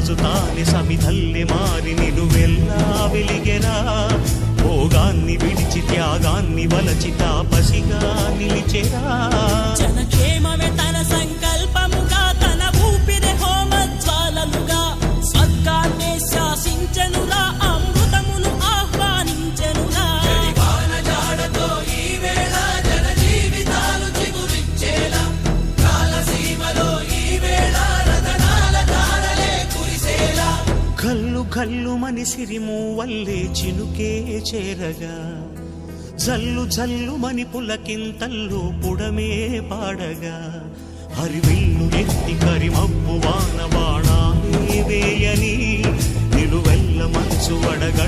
రాజు తాని సమిధల్లె మారి నిలువెల్లా వెలిగెరా. భోగాన్ని విడిచి త్యాగాన్ని వలచి తాపసిగా నిలిచెరా. జనక్షేమమే తన సంకల్పముగా, తన ఊపిరి హోమజ్వాలలుగా, స్వర్గాన్నే శాసించెనురా, అమృతమును ఆహ్వానించెనురా. జాడతో ఈ వేళ జన జీవితాలు చిగురించేలా, కాలసీమలో ఈ వేళ రతనాల ధారలే కురిసేలా. కల్లు కల్లు మని సిరిము వల్లే చినుకే చేరగా, జల్లు జల్లు మని పులకింతల్లు పుడమే పాడగా, హరివిల్లు ఎత్తి కరిమబ్బు వాన బాణాలే వేయని, నిలువెల్ల మంచు వడగ